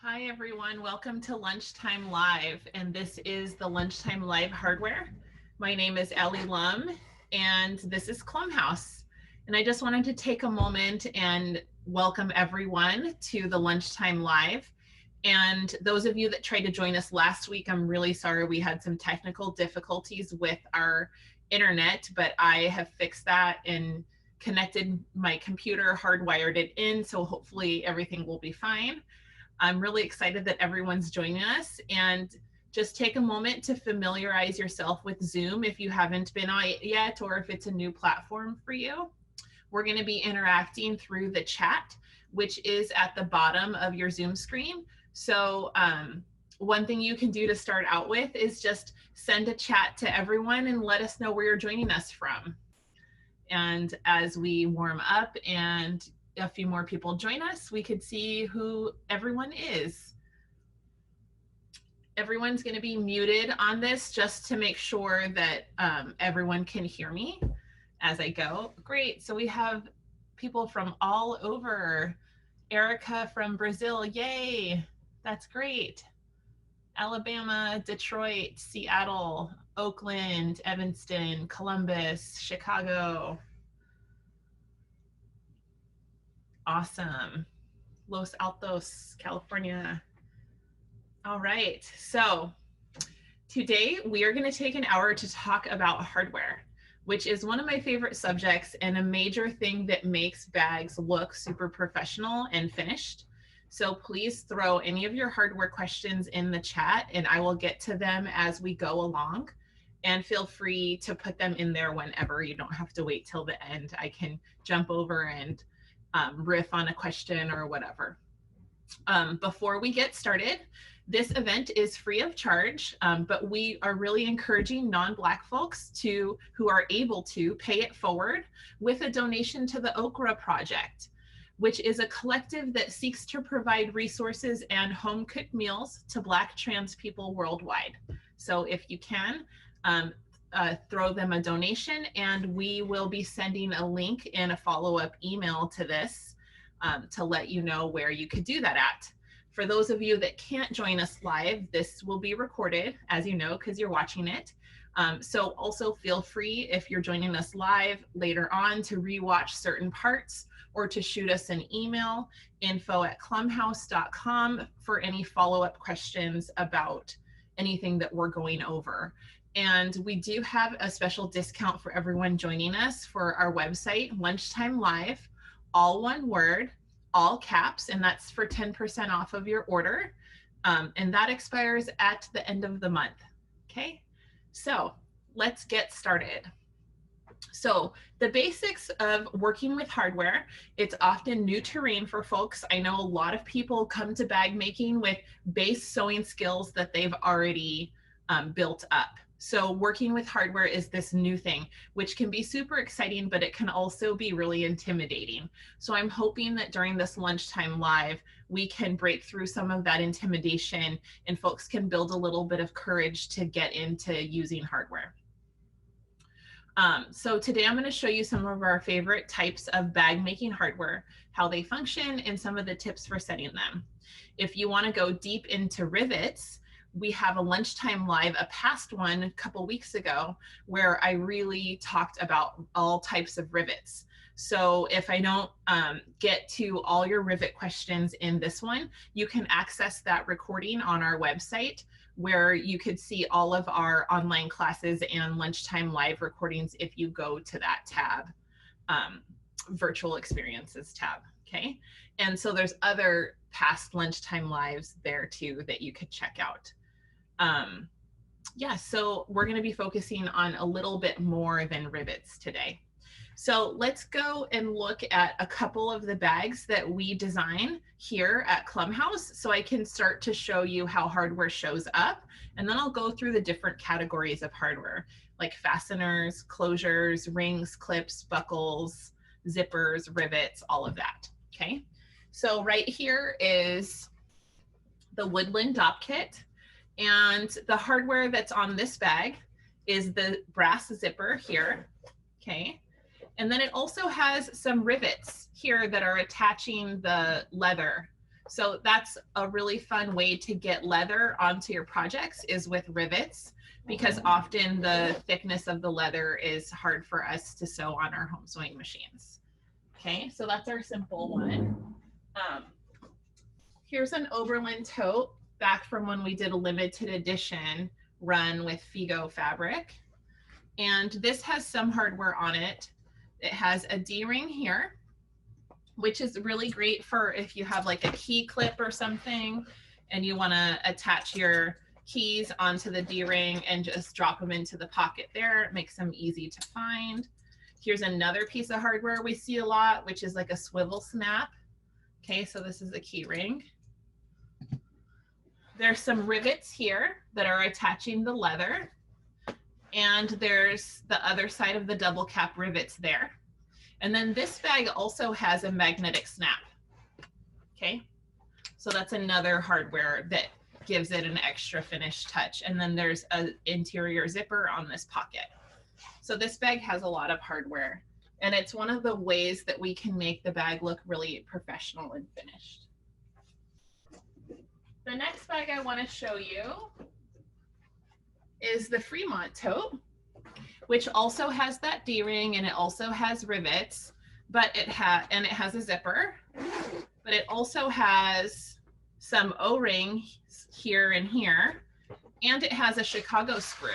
Hi everyone, welcome to Lunchtime Live, and this is the Lunchtime Live hardware. My name is Ellie Lum, and this is Clumhouse. And I just wanted to take a moment and welcome everyone to the Lunchtime Live. And those of you that tried to join us last week, I'm really sorry we had some technical difficulties with our internet, but I have fixed that and connected my computer, hardwired it in, so hopefully everything will be fine. I'm really excited that everyone's joining us, and just take a moment to familiarize yourself with Zoom if you haven't been on it yet, or if it's a new platform for you. We're going to be interacting through the chat, which is at the bottom of your Zoom screen. So one thing you can do to start out with is just send a chat to everyone and let us know where you're joining us from. And as we warm up and a few more people join us, we could see who everyone is. Everyone's going to be muted on this just to make sure that everyone can hear me as I go. Great. So we have people from all over. Erica from Brazil. Yay. That's great. Alabama, Detroit, Seattle, Oakland, Evanston, Columbus, Chicago. Awesome. Los Altos, California. All right, so today we are going to take an hour to talk about hardware, which is one of my favorite subjects and a major thing that makes bags look super professional and finished. So please throw any of your hardware questions in the chat and I will get to them as we go along. And feel free to put them in there whenever. You don't have to wait till the end. I can jump over and riff on a question or whatever. Before we get started, this event is free of charge, but we are really encouraging non-Black folks who are able to pay it forward with a donation to the Okra Project, which is a collective that seeks to provide resources and home-cooked meals to Black trans people worldwide. So if you can, throw them a donation, and we will be sending a link in a follow-up email to this to let you know where you could do that at. For those of you that can't join us live, this will be recorded, as you know, because you're watching it. So also feel free, if you're joining us live later on, to rewatch certain parts or to shoot us an email, info@clumhouse.com, for any follow-up questions about anything that we're going over. And we do have a special discount for everyone joining us for our website, Lunchtime Live, all one word, all caps, and that's for 10% off of your order. And that expires at the end of the month. Okay, so let's get started. So the basics of working with hardware, it's often new terrain for folks. I know a lot of people come to bag making with base sewing skills that they've already built up. So working with hardware is this new thing, which can be super exciting, but it can also be really intimidating. So I'm hoping that during this Lunchtime Live, we can break through some of that intimidation and folks can build a little bit of courage to get into using hardware. So today I'm going to show you some of our favorite types of bag making hardware, how they function, and some of the tips for setting them. If you want to go deep into rivets, we have a Lunchtime Live, a past one a couple weeks ago, where I really talked about all types of rivets. So if I don't get to all your rivet questions in this one, you can access that recording on our website, where you could see all of our online classes and Lunchtime Live recordings if you go to that tab, virtual experiences tab, okay? And so there's other past Lunchtime Lives there too that you could check out. Yeah, so we're going to be focusing on a little bit more than rivets today. So let's go and look at a couple of the bags that we design here at Clumhouse, so I can start to show you how hardware shows up, and then I'll go through the different categories of hardware, like fasteners, closures, rings, clips, buckles, zippers, rivets, all of that. Okay, so right here is the Woodland Dop Kit. And the hardware that's on this bag is the brass zipper here, okay? And then it also has some rivets here that are attaching the leather. So that's a really fun way to get leather onto your projects, is with rivets, because often the thickness of the leather is hard for us to sew on our home sewing machines. Okay, so that's our simple one. Here's an Oberlin tote back from when we did a limited edition run with Figo fabric. And this has some hardware on it. It has a D-ring here, which is really great for if you have like a key clip or something and you want to attach your keys onto the D-ring and just drop them into the pocket there. It makes them easy to find. Here's another piece of hardware we see a lot, which is like a swivel snap. Okay, so this is a key ring. There's some rivets here that are attaching the leather. And there's the other side of the double cap rivets there. And then this bag also has a magnetic snap. Okay, so that's another hardware that gives it an extra finished touch. And then there's an interior zipper on this pocket. So this bag has a lot of hardware, and it's one of the ways that we can make the bag look really professional and finished. The next bag I want to show you is the Fremont tote, which also has that D-ring and it also has rivets, but it has a zipper, but it also has some O-rings here and here, and it has a Chicago screw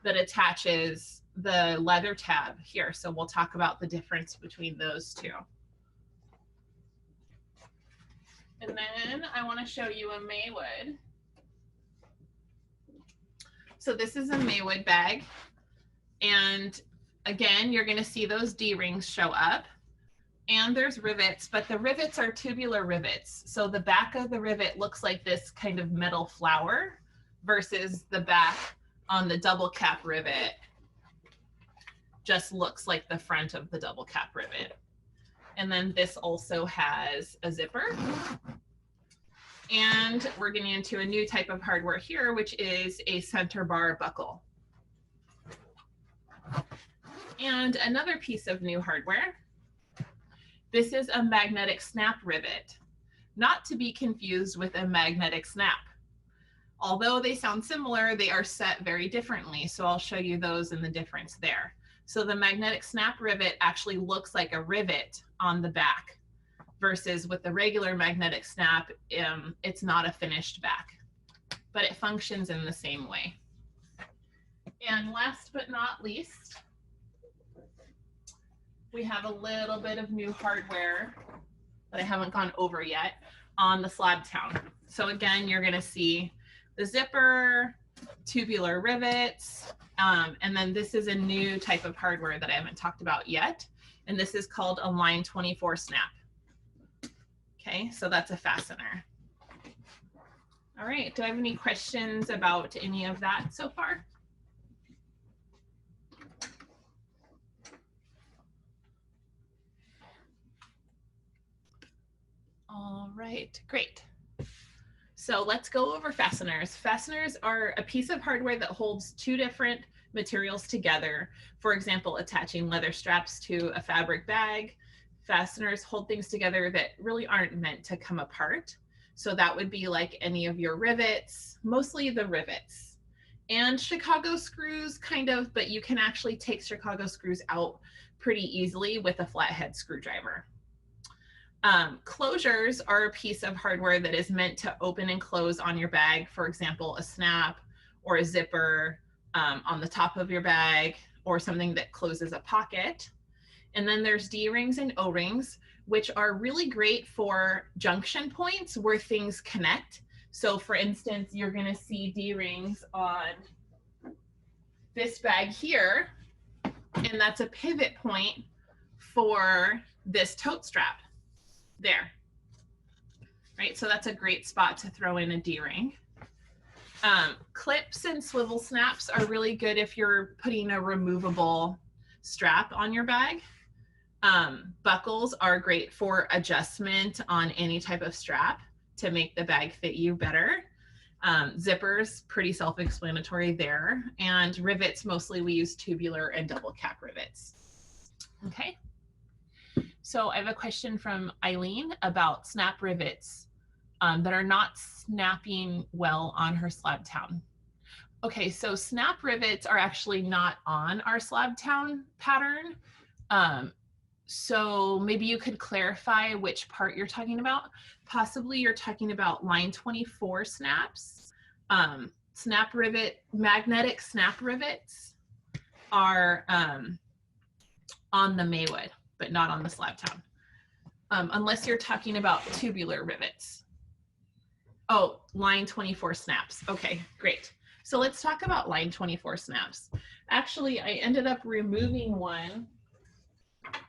that attaches the leather tab here. So we'll talk about the difference between those two. And then I want to show you a Maywood. So this is a Maywood bag. And again, you're going to see those D-rings show up. And there's rivets, but the rivets are tubular rivets. So the back of the rivet looks like this kind of metal flower versus the back on the double cap rivet just looks like the front of the double cap rivet. And then this also has a zipper. And we're getting into a new type of hardware here, which is a center bar buckle. And another piece of new hardware. This is a magnetic snap rivet, not to be confused with a magnetic snap. Although they sound similar, they are set very differently. So I'll show you those and the difference there. So the magnetic snap rivet actually looks like a rivet on the back, versus with the regular magnetic snap, it's not a finished back, but it functions in the same way. And last but not least, we have a little bit of new hardware that I haven't gone over yet on the slab town. So again, you're gonna see the zipper, tubular rivets, and then this is a new type of hardware that I haven't talked about yet. And this is called a line 24 snap. Okay, so that's a fastener. All right, do I have any questions about any of that so far? All right, great. So let's go over fasteners. Fasteners are a piece of hardware that holds two different materials together. For example, attaching leather straps to a fabric bag. Fasteners hold things together that really aren't meant to come apart. So that would be like any of your rivets, mostly the rivets. And Chicago screws kind of, but you can actually take Chicago screws out pretty easily with a flathead screwdriver. Closures are a piece of hardware that is meant to open and close on your bag. For example, a snap or a zipper on the top of your bag, or something that closes a pocket. And then there's D-rings and O-rings, which are really great for junction points where things connect. So for instance, you're gonna see D-rings on this bag here, and that's a pivot point for this tote strap there, right? So that's a great spot to throw in a D-ring. Clips and swivel snaps are really good if you're putting a removable strap on your bag. Buckles are great for adjustment on any type of strap to make the bag fit you better. Zippers, pretty self-explanatory there. And rivets, mostly we use tubular and double cap rivets. Okay. So I have a question from Eileen about snap rivets. that are not snapping well on her slab town. Okay, so snap rivets are actually not on our slab town pattern. So maybe you could clarify which part you're talking about. Possibly you're talking about line 24 snaps. Snap rivet, magnetic snap rivets are on the Maywood, but not on the slab town. Unless you're talking about tubular rivets. Oh, line 24 snaps. Okay, great. So let's talk about line 24 snaps. Actually, I ended up removing one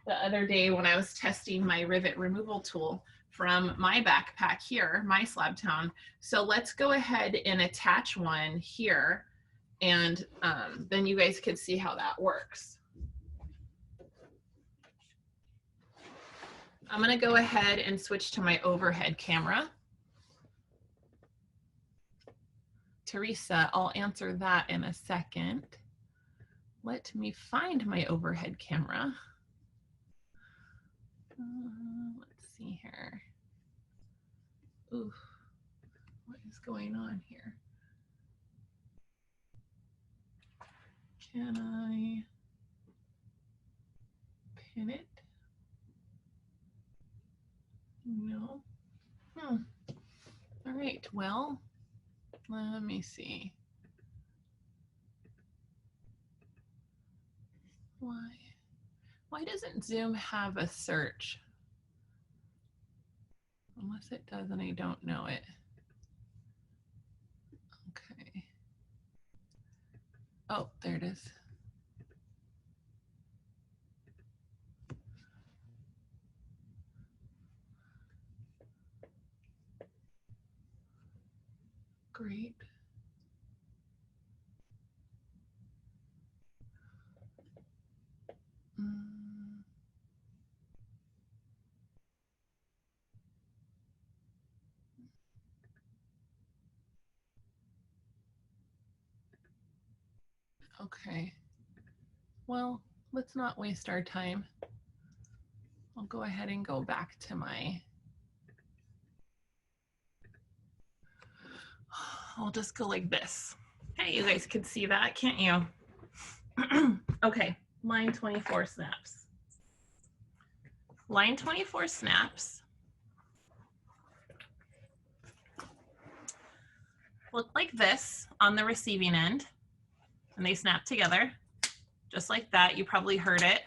the other day when I was testing my rivet removal tool from my backpack here, my slab town. So let's go ahead and attach one here, and then you guys can see how that works. I'm gonna go ahead and switch to my overhead camera. Teresa, I'll answer that in a second. Let me find my overhead camera. Let's see here. Ooh, what is going on here? Can I pin it? No. All right, well, let me see. Why doesn't Zoom have a search? Unless it does and I don't know it. Okay. Oh, there it is. Great. Okay. Well, let's not waste our time. I'll go ahead and go back to my, I'll just go like this. Hey, you guys can see that, can't you? Okay, line 24 snaps. Line 24 snaps look like this on the receiving end, and they snap together just like that. You probably heard it.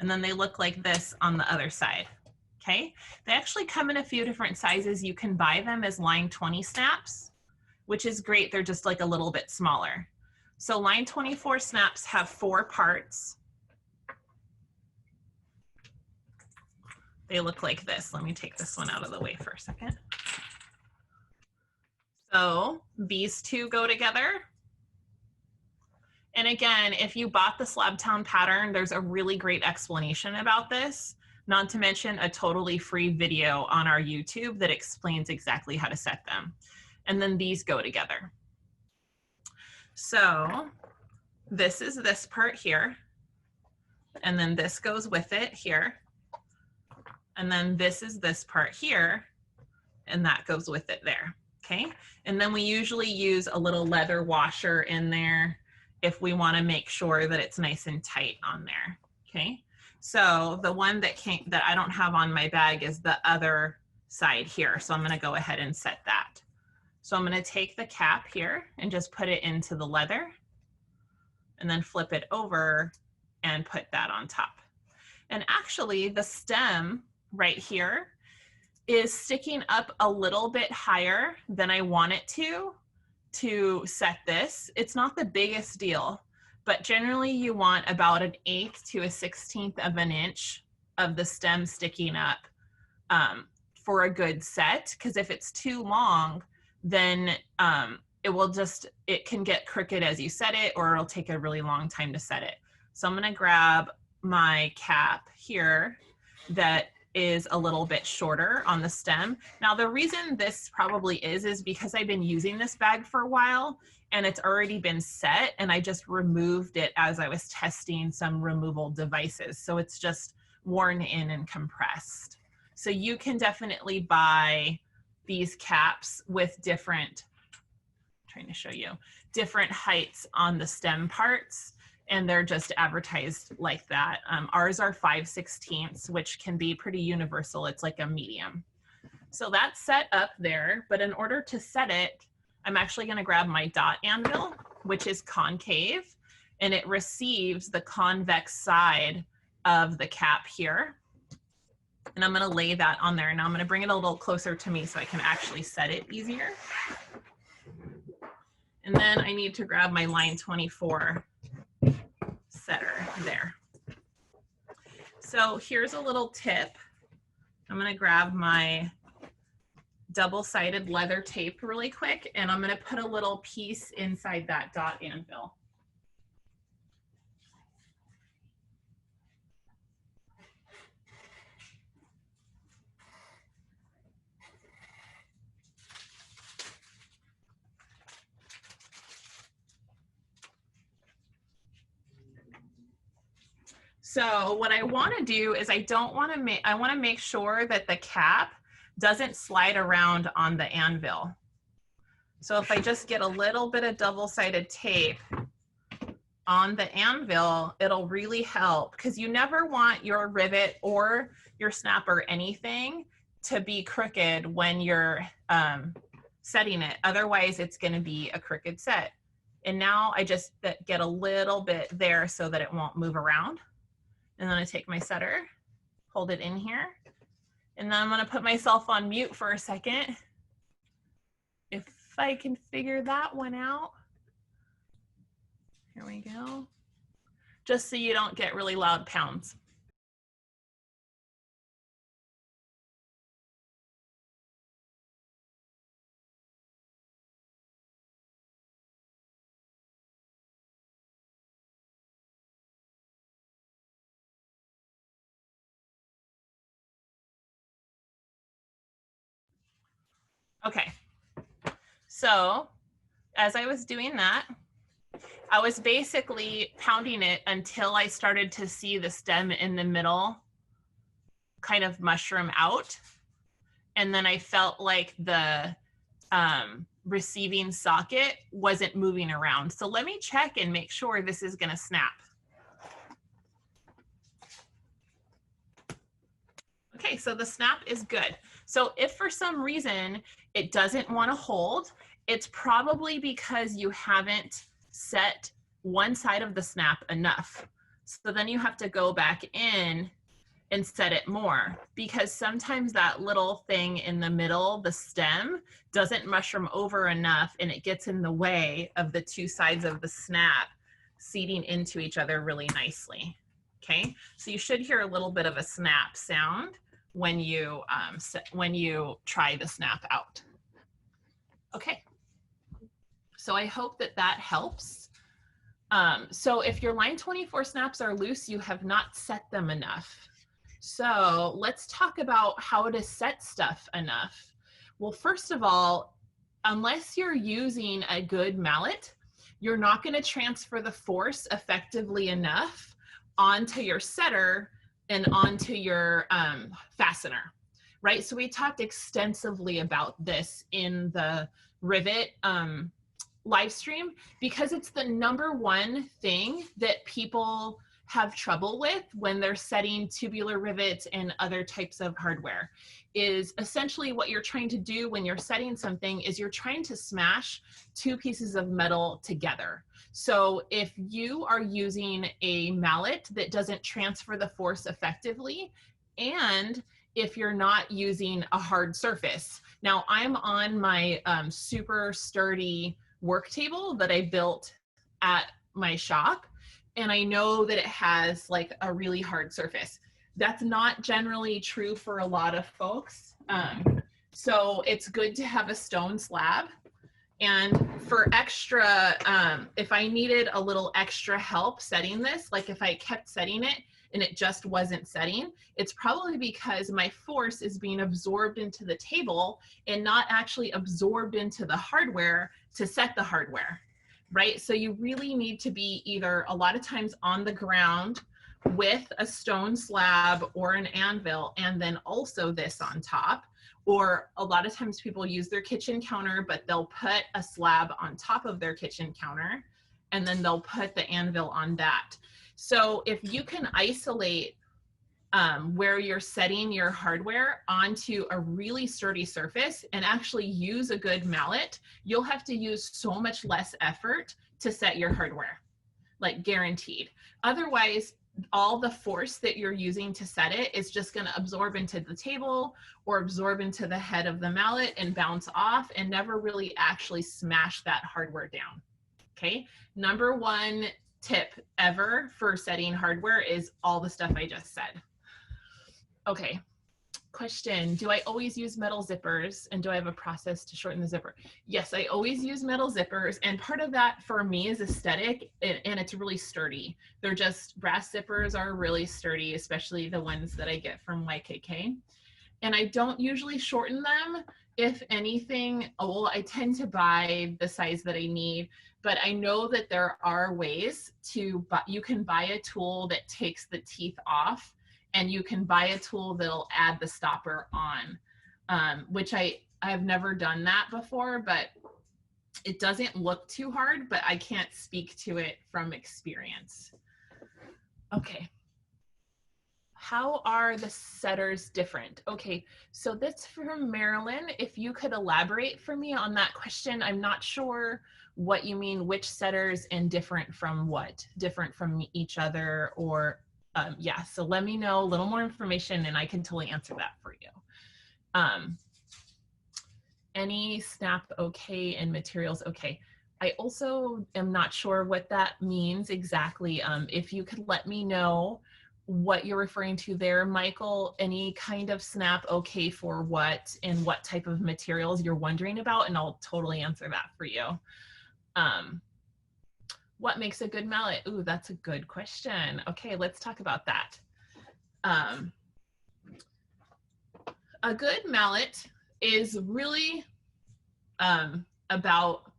And then they look like this on the other side. Okay, they actually come in a few different sizes. You can buy them as line 20 snaps, which is great. They're just like a little bit smaller. So line 24 snaps have 4 parts. They look like this. Let me take this one out of the way for a second. So these two go together. And again, if you bought the slab town pattern, there's a really great explanation about this, not to mention a totally free video on our YouTube that explains exactly how to set them. And then these go together. So this is this part here, and then this goes with it here. And then this is this part here, and that goes with it there, okay? And then we usually use a little leather washer in there if we want to make sure that it's nice and tight on there, okay? So the one that I don't have on my bag is the other side here. So I'm going to go ahead and set that. So I'm going to take the cap here and just put it into the leather, and then flip it over and put that on top. And actually the stem right here is sticking up a little bit higher than I want it to set this. It's not the biggest deal, but generally you want about 1/8 to 1/16 of an inch of the stem sticking up for a good set, because if it's too long, then it can get crooked as you set it, or it'll take a really long time to set it. So I'm gonna grab my cap here that is a little bit shorter on the stem. Now the reason this probably is because I've been using this bag for a while and it's already been set, and I just removed it as I was testing some removal devices. So it's just worn in and compressed. So you can definitely buy these caps with different, trying to show you, different heights on the stem parts, and they're just advertised like that. Ours are 5/16, which can be pretty universal. It's like a medium. So that's set up there, but in order to set it, I'm actually gonna grab my dot anvil, which is concave, and it receives the convex side of the cap here. And I'm gonna lay that on there. Now I'm gonna bring it a little closer to me so I can actually set it easier. And then I need to grab my line 24 setter there. So here's a little tip. I'm gonna grab my double-sided leather tape really quick, and I'm gonna put a little piece inside that dot anvil. So what I want to do is I want to make sure that the cap doesn't slide around on the anvil. So if I just get a little bit of double-sided tape on the anvil, it'll really help, because you never want your rivet or your snap or anything to be crooked when you're setting it. Otherwise, it's going to be a crooked set. And now I just get a little bit there so that it won't move around. And then I take my setter, hold it in here, and then I'm gonna put myself on mute for a second. If I can figure that one out. Here we go. Just so you don't get really loud pounds. Okay, so as I was doing that, I was basically pounding it until I started to see the stem in the middle kind of mushroom out. And then I felt like the receiving socket wasn't moving around. So let me check and make sure this is gonna snap. Okay, so the snap is good. So if for some reason it doesn't want to hold, it's probably because you haven't set one side of the snap enough. So then you have to go back in and set it more, because sometimes that little thing in the middle, the stem, doesn't mushroom over enough, and it gets in the way of the two sides of the snap seating into each other really nicely. Okay, so you should hear a little bit of a snap sound when you try the snap out. Okay, so I hope that that helps. So if your line 24 snaps are loose, you have not set them enough. So let's talk about how to set stuff enough. Well, first of all, unless you're using a good mallet, you're not going to transfer the force effectively enough onto your setter and onto your fastener, right? So we talked extensively about this in the rivet live stream, because it's the #1 thing that people have trouble with when they're setting tubular rivets and other types of hardware. Is essentially what you're trying to do when you're setting something is you're trying to smash two pieces of metal together. So if you are using a mallet that doesn't transfer the force effectively, and if you're not using a hard surface. Now I'm on my super sturdy work table that I built at my shop, and I know that it has like a really hard surface. That's not generally true for a lot of folks. So it's good to have a stone slab. And for extra, if I needed a little extra help setting this, like if I kept setting it and it just wasn't setting, it's probably because my force is being absorbed into the table and not actually absorbed into the hardware to set the hardware, right? So you really need to be either a lot of times on the ground with a stone slab or an anvil, and then also this on top, Or a lot of times people use their kitchen counter, but they'll put a slab on top of their kitchen counter, and then they'll put the anvil on that. So if you can isolate where you're setting your hardware onto a really sturdy surface and actually use a good mallet, you'll have to use so much less effort to set your hardware, like guaranteed. Otherwise, all the force that you're using to set it is just going to absorb into the table or absorb into the head of the mallet and bounce off and never really actually smash that hardware down. Okay, number one tip ever for setting hardware is all the stuff I just said. Okay, question, do I always use metal zippers, and do I have a process to shorten the zipper? Yes, I always use metal zippers, and part of that for me is aesthetic, and it's really sturdy. They're just, brass zippers are really sturdy, especially the ones that I get from YKK. And I don't usually shorten them. If anything, well, I tend to buy the size that I need, but I know that there are ways to, you can buy a tool that takes the teeth off, and you can buy a tool that'll add the stopper on, which I've never done that before, but it doesn't look too hard, but I can't speak to it from experience. Okay. How are the setters different? Okay, so that's from Marilyn. If you could elaborate for me on that question, I'm not sure what you mean, which setters and different from what? Different from each other, or yeah, so let me know a little more information and I can totally answer that for you. Any snap okay and materials okay. I also am not sure what that means exactly. If you could let me know what you're referring to there, Michael, any kind of snap okay for what and what type of materials you're wondering about, and I'll totally answer that for you. What makes a good mallet? Ooh, that's a good question. Okay, let's talk about that. A good mallet is really about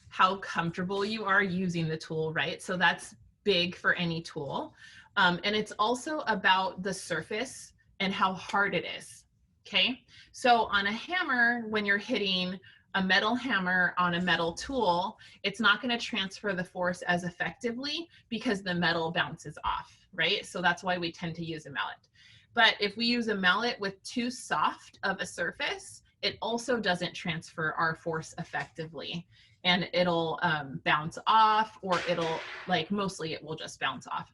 how comfortable you are using the tool, right? So that's big for any tool. And it's also about the surface and how hard it is, okay? So on a hammer, when you're hitting a metal hammer on a metal tool, it's not going to transfer the force as effectively because the metal bounces off, right? So that's why we tend to use a mallet. But if we use a mallet with too soft of a surface, it also doesn't transfer our force effectively, and it'll bounce off, or it'll, like, mostly it will just bounce off.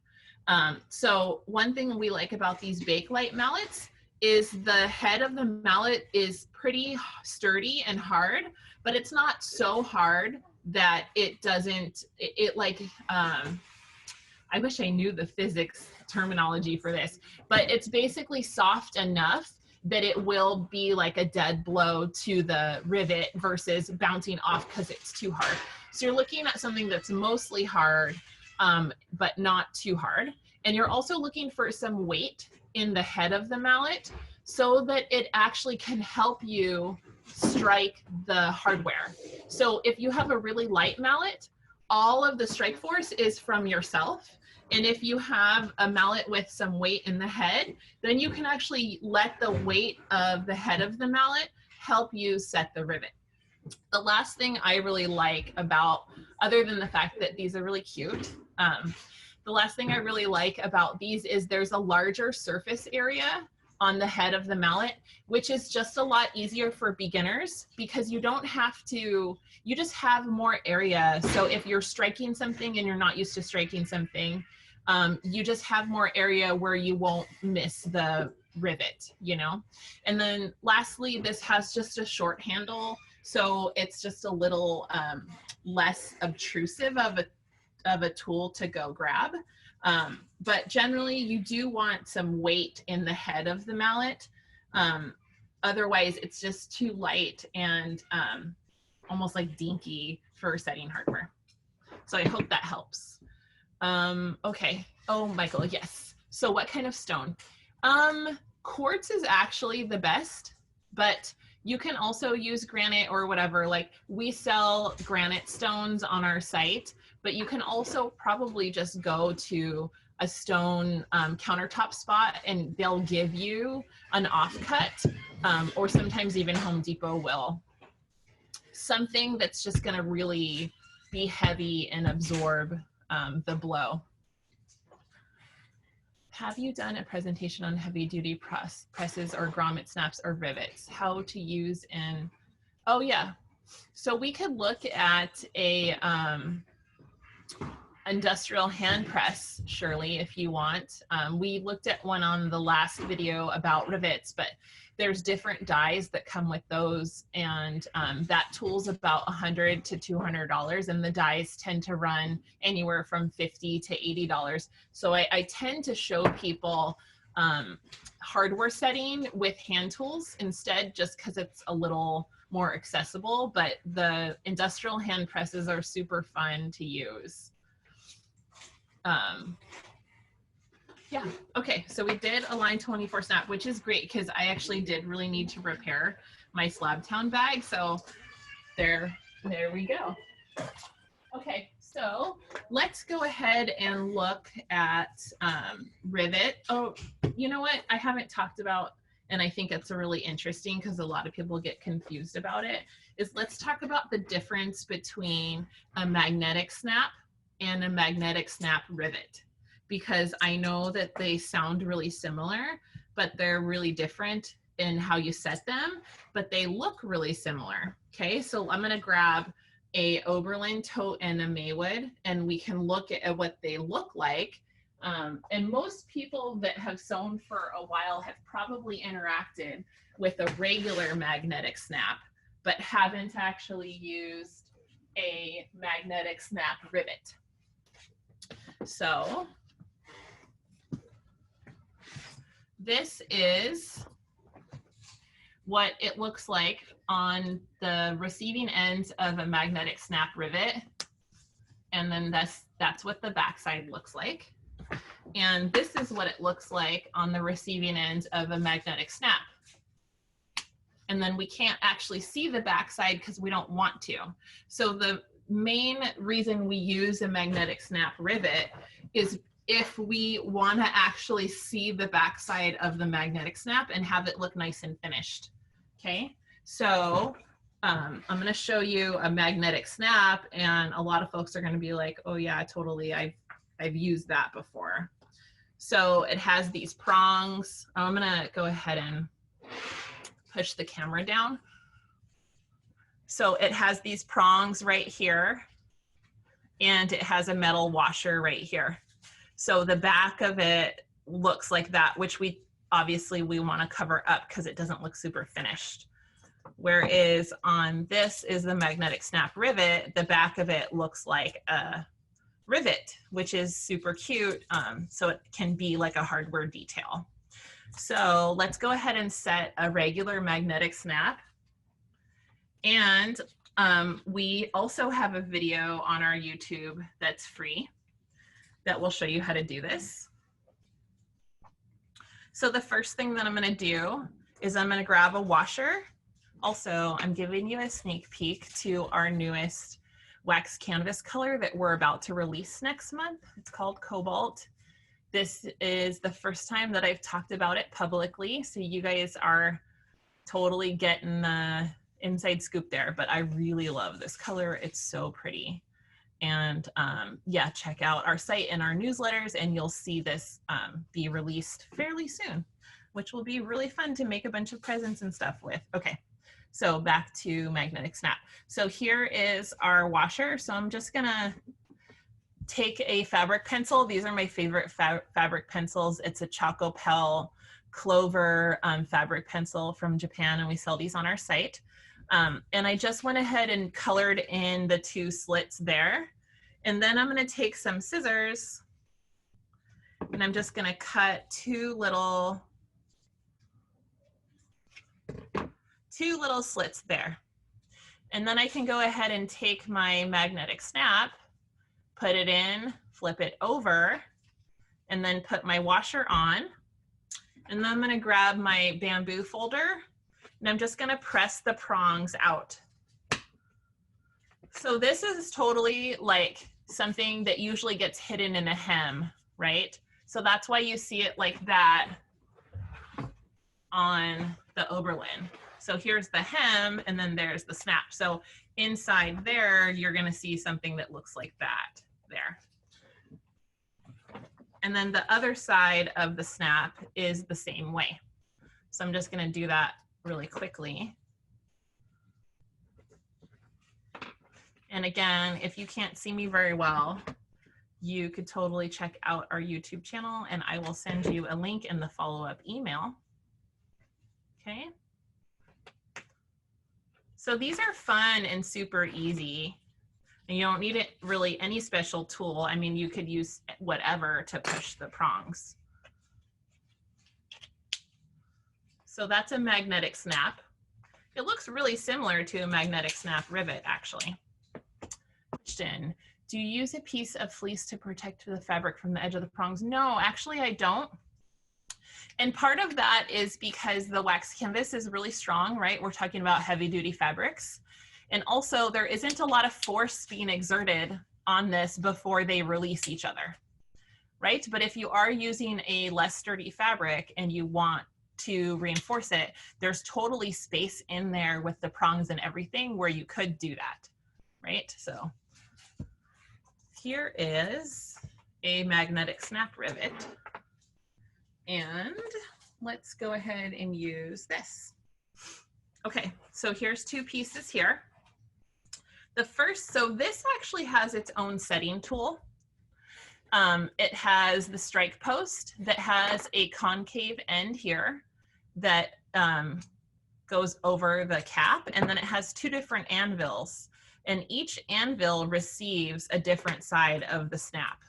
So one thing we like about these Bakelite mallets is the head of the mallet is pretty sturdy and hard, but it's not so hard that it doesn't, I wish I knew the physics terminology for this, but it's basically soft enough that it will be like a dead blow to the rivet versus bouncing off because it's too hard. So you're looking at something that's mostly hard, but not too hard. And you're also looking for some weight in the head of the mallet so that it actually can help you strike the hardware. So if you have a really light mallet, all of the strike force is from yourself. And if you have a mallet with some weight in the head, then you can actually let the weight of the head of the mallet help you set the rivet. The last thing I really like about, other than the fact that these are really cute, the last thing I really like about these is there's a larger surface area on the head of the mallet, which is just a lot easier for beginners because you don't have to, you just have more area. So if you're striking something and you're not used to striking something, you just have more area where you won't miss the rivet, you know? And then lastly, this has just a short handle. So it's just a little less obtrusive of a tool to go grab. But generally you do want some weight in the head of the mallet. Otherwise it's just too light and almost like dinky for setting hardware. So I hope that helps. Okay. Oh, Michael, yes. So what kind of stone? Quartz is actually the best, but you can also use granite or whatever. Like, we sell granite stones on our site, but you can also probably just go to a stone countertop spot, and they'll give you an offcut, or sometimes even Home Depot will. Something that's just gonna really be heavy and absorb the blow. Have you done a presentation on heavy duty presses or grommet snaps or rivets? How to use in, oh yeah. So we could look at a industrial hand press, Shirley, if you want. We looked at one on the last video about rivets, but there's different dies that come with those, and that tool's about $100 to $200, and the dies tend to run anywhere from $50 to $80. So I tend to show people hardware setting with hand tools instead, just because it's a little more accessible, but the industrial hand presses are super fun to use. Yeah, okay, so we did a line 24 snap, which is great because I actually did really need to repair my Slabtown bag, so there we go. Okay, so let's go ahead and look at rivet. Oh, you know what I haven't talked about, and I think it's really interesting because a lot of people get confused about it, is let's talk about the difference between a magnetic snap and a magnetic snap rivet, because I know that they sound really similar, but they're really different in how you set them, but they look really similar. Okay, so I'm gonna grab a Oberlin tote and a Maywood, and we can look at what they look like. And most people that have sewn for a while have probably interacted with a regular magnetic snap, but haven't actually used a magnetic snap rivet. So this is what it looks like on the receiving ends of a magnetic snap rivet. And then that's what the backside looks like. And this is what it looks like on the receiving end of a magnetic snap. And then we can't actually see the backside because we don't want to. So the main reason we use a magnetic snap rivet is if we want to actually see the backside of the magnetic snap and have it look nice and finished. Okay, so I'm going to show you a magnetic snap, and a lot of folks are going to be like, oh yeah, totally, I've used that before. So it has these prongs. I'm going to go ahead and push the camera down. So it has these prongs right here, and it has a metal washer right here. So the back of it looks like that, which we obviously want to cover up because it doesn't look super finished. Whereas on this is the magnetic snap rivet, the back of it looks like a rivet, which is super cute. So it can be like a hardware detail. So let's go ahead and set a regular magnetic snap. And we also have a video on our YouTube that's free that will show you how to do this. So the first thing that I'm going to do is I'm going to grab a washer. Also, I'm giving you a sneak peek to our newest wax canvas color that we're about to release next month. It's called Cobalt. This is the first time that I've talked about it publicly, so you guys are totally getting the inside scoop there, but I really love this color. It's so pretty. And yeah, check out our site and our newsletters, and you'll see this be released fairly soon, which will be really fun to make a bunch of presents and stuff with. Okay, so back to magnetic snap. So here is our washer. So I'm just gonna take a fabric pencil. These are my favorite fabric pencils. It's a Chocopel Clover fabric pencil from Japan, and we sell these on our site. And I just went ahead and colored in the 2 slits there. And then I'm going to take some scissors, and I'm just going to cut two little slits there. And then I can go ahead and take my magnetic snap, put it in, flip it over, and then put my washer on. And then I'm going to grab my bamboo folder, and I'm just going to press the prongs out. So this is totally like something that usually gets hidden in a hem, right? So that's why you see it like that on the Oberlin. So here's the hem and then there's the snap. So inside there, you're gonna see something that looks like that there. And then the other side of the snap is the same way. So I'm just gonna do that really quickly. And again, if you can't see me very well, you could totally check out our YouTube channel and I will send you a link in the follow-up email. Okay. So these are fun and super easy. And you don't need it really any special tool. I mean, you could use whatever to push the prongs. So that's a magnetic snap. It looks really similar to a magnetic snap rivet, actually. Question: do you use a piece of fleece to protect the fabric from the edge of the prongs? No, actually I don't. And part of that is because the wax canvas is really strong, right? We're talking about heavy duty fabrics. And also there isn't a lot of force being exerted on this before they release each other, right? But if you are using a less sturdy fabric and you want to reinforce it, there's totally space in there with the prongs and everything where you could do that, right? So here is a magnetic snap rivet. And let's go ahead and use this. Okay, so here's two pieces here. The first, so this actually has its own setting tool. It has the strike post that has a concave end here that goes over the cap, and then it has two different anvils, and each anvil receives a different side of the snap,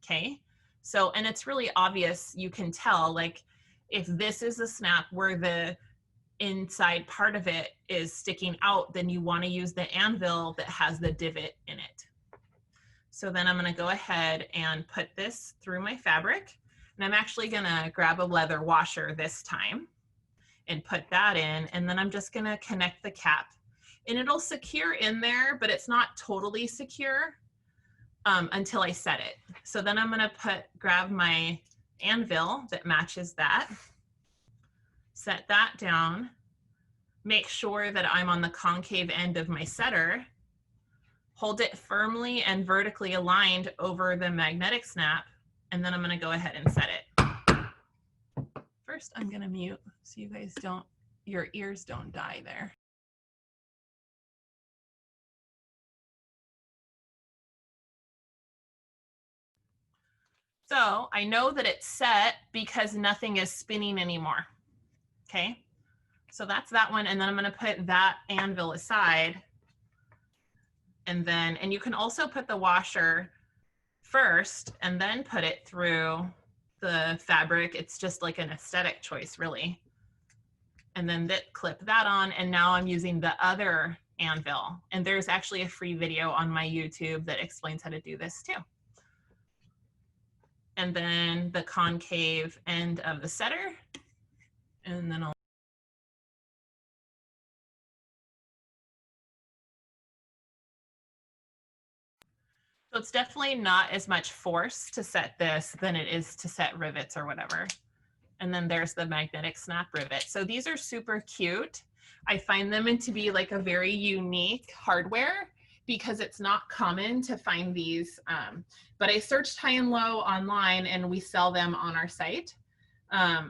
okay? So, and it's really obvious, you can tell, like, if this is a snap where the inside part of it is sticking out, then you want to use the anvil that has the divot in it. So then I'm going to go ahead and put this through my fabric, and I'm actually going to grab a leather washer this time and put that in, and then I'm just going to connect the cap, and it'll secure in there, but it's not totally secure until I set it. So then I'm going to grab my anvil that matches that, set that down, make sure that I'm on the concave end of my setter, hold it firmly and vertically aligned over the magnetic snap, and then I'm going to go ahead and set it. First, I'm going to mute so you guys don't, your ears don't die there. So I know that it's set because nothing is spinning anymore. Okay, so that's that one, and then I'm going to put that anvil aside, and then, and you can also put the washer first and then put it through the fabric. It's just like an aesthetic choice, really. And then clip that on, and now I'm using the other anvil, and there's actually a free video on my YouTube that explains how to do this too. And then the concave end of the setter, and then I'll so it's definitely not as much force to set this than it is to set rivets or whatever. And then there's the magnetic snap rivet. So these are super cute. I find them to be like a very unique hardware because it's not common to find these. But I searched high and low online and we sell them on our site.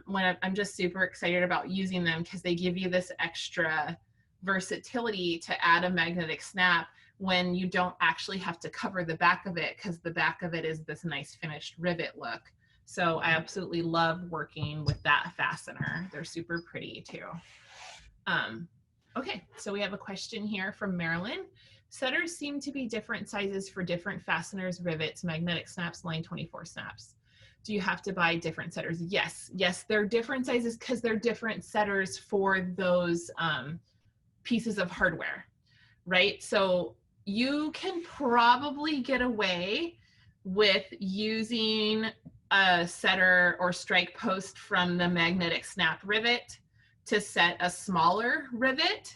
When I'm just super excited about using them because they give you this extra versatility to add a magnetic snap when you don't actually have to cover the back of it, because the back of it is this nice finished rivet look. So I absolutely love working with that fastener. They're super pretty too. Okay, so we have a question here from Marilyn. Setters seem to be different sizes for different fasteners, rivets, magnetic snaps, line 24 snaps. Do you have to buy different setters? Yes, they're different sizes because they're different setters for those pieces of hardware, right? So you can probably get away with using a setter or strike post from the magnetic snap rivet to set a smaller rivet.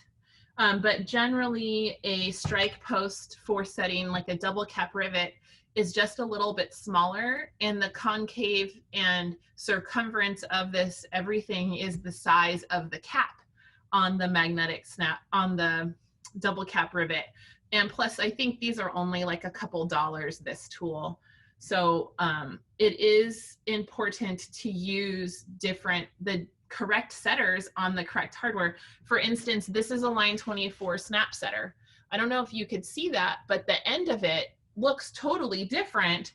But generally a strike post for setting like a double cap rivet is just a little bit smaller, and the concave and circumference of this everything is the size of the cap on the magnetic snap, on the double cap rivet. And plus, I think these are only like a couple dollars, this tool. So it is important to use the correct setters on the correct hardware. For instance, this is a line 24 snap setter. I don't know if you could see that, but the end of it looks totally different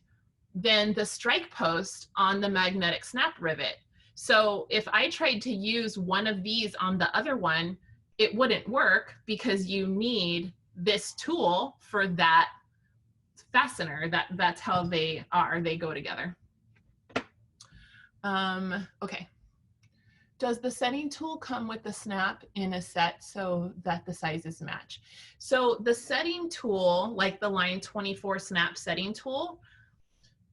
than the strike post on the magnetic snap rivet. So if I tried to use one of these on the other one, it wouldn't work because you need this tool for that fastener. That's how they go together. Okay. Does the setting tool come with the snap in a set so that the sizes match? So the setting tool, like the line 24 snap setting tool,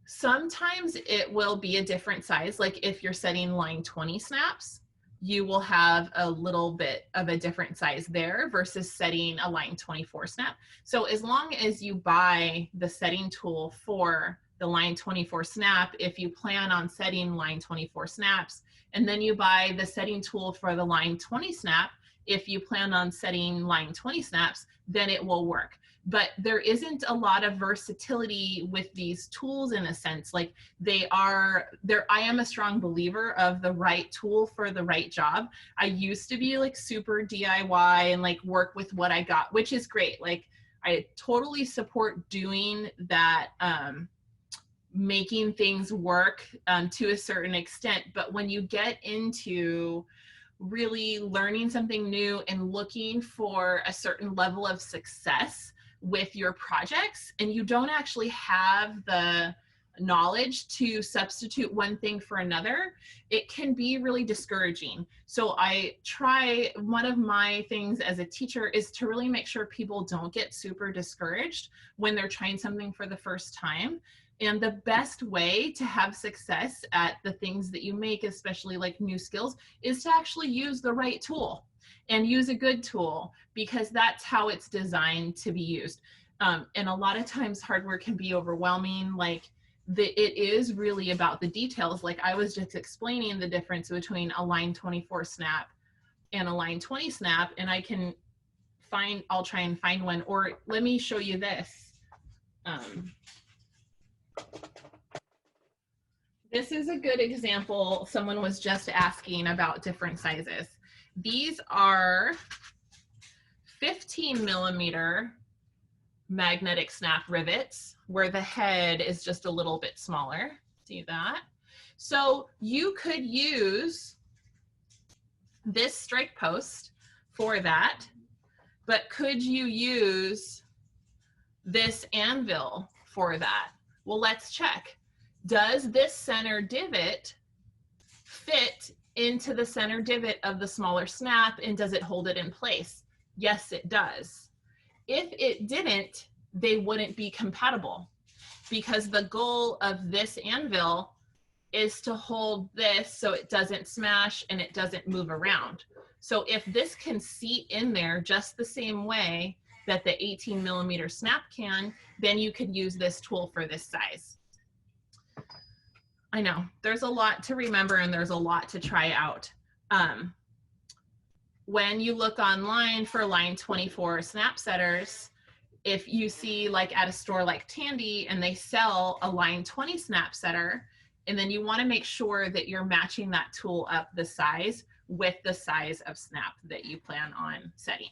sometimes it will be a different size. Like if you're setting line 20 snaps, you will have a little bit of a different size there versus setting a line 24 snap. So as long as you buy the setting tool for the line 24 snap, if you plan on setting line 24 snaps, and then you buy the setting tool for the line 20 snap, if you plan on setting line 20 snaps, then it will work. But there isn't a lot of versatility with these tools in a sense. Like I am a strong believer of the right tool for the right job. I used to be like super DIY and like work with what I got, which is great. Like I totally support doing that, making things work to a certain extent. But when you get into really learning something new and looking for a certain level of success with your projects, and you don't actually have the knowledge to substitute one thing for another, it can be really discouraging. So one of my things as a teacher is to really make sure people don't get super discouraged when they're trying something for the first time. And the best way to have success at the things that you make, especially like new skills, is to actually use the right tool and use a good tool, because that's how it's designed to be used. And a lot of times hardware can be overwhelming. Like it is really about the details. Like I was just explaining the difference between a line 24 snap and a line 20 snap, and I'll try and find one, or let me show you this. This is a good example. Someone was just asking about different sizes. These are 15 millimeter magnetic snap rivets where the head is just a little bit smaller. See that? So you could use this strike post for that, but could you use this anvil for that? Well, let's check. Does this center divot fit into the center divot of the smaller snap, and does it hold it in place? Yes, it does. If it didn't, they wouldn't be compatible, because the goal of this anvil is to hold this so it doesn't smash and it doesn't move around. So if this can seat in there just the same way that the 18 millimeter snap can, then you could use this tool for this size. I know there's a lot to remember and there's a lot to try out. When you look online for line 24 snap setters, if you see like at a store like Tandy and they sell a line 20 snap setter, and then you want to make sure that you're matching that tool up the size with the size of snap that you plan on setting.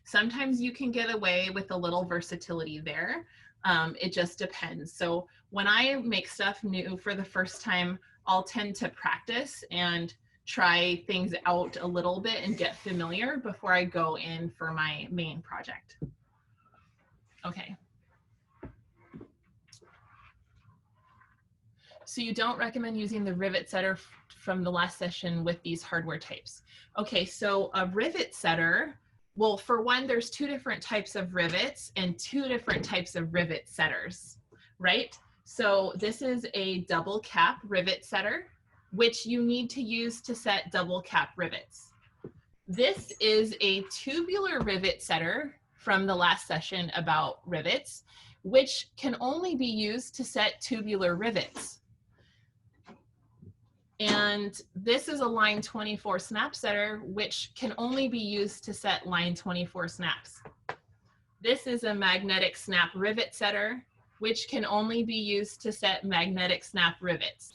Sometimes you can get away with a little versatility there. It just depends. So when I make stuff new for the first time, I'll tend to practice and try things out a little bit and get familiar before I go in for my main project. Okay. So you don't recommend using the rivet setter from the last session with these hardware types. Okay, so a rivet setter, well, for one, there's two different types of rivets and two different types of rivet setters, right? So this is a double cap rivet setter, which you need to use to set double cap rivets. This is a tubular rivet setter from the last session about rivets, which can only be used to set tubular rivets. And this is a line 24 snap setter, which can only be used to set line 24 snaps. This is a magnetic snap rivet setter, which can only be used to set magnetic snap rivets.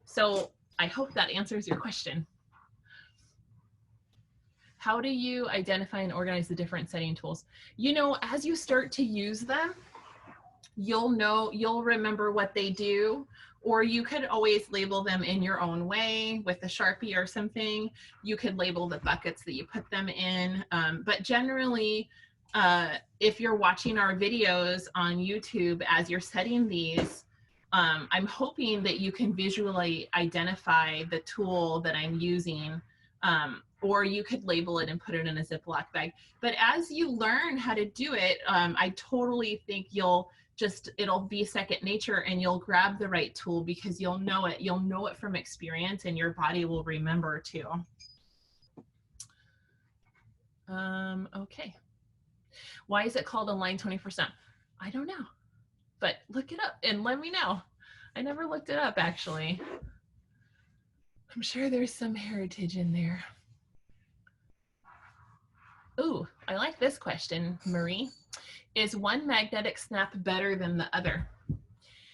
So I hope that answers your question. How do you identify and organize the different setting tools? You know, as you start to use them, you'll remember what they do, or you could always label them in your own way with a Sharpie or something. You could label the buckets that you put them in. But generally, if you're watching our videos on YouTube as you're setting these, I'm hoping that you can visually identify the tool that I'm using, or you could label it and put it in a Ziploc bag. But as you learn how to do it, I totally think it'll be second nature, and you'll grab the right tool because you'll know it from experience, and your body will remember too. Okay. Why is it called a line 24 snap? I don't know, but look it up and let me know. I never looked it up, actually. I'm sure there's some heritage in there. Ooh, I like this question, Marie. Is one magnetic snap better than the other?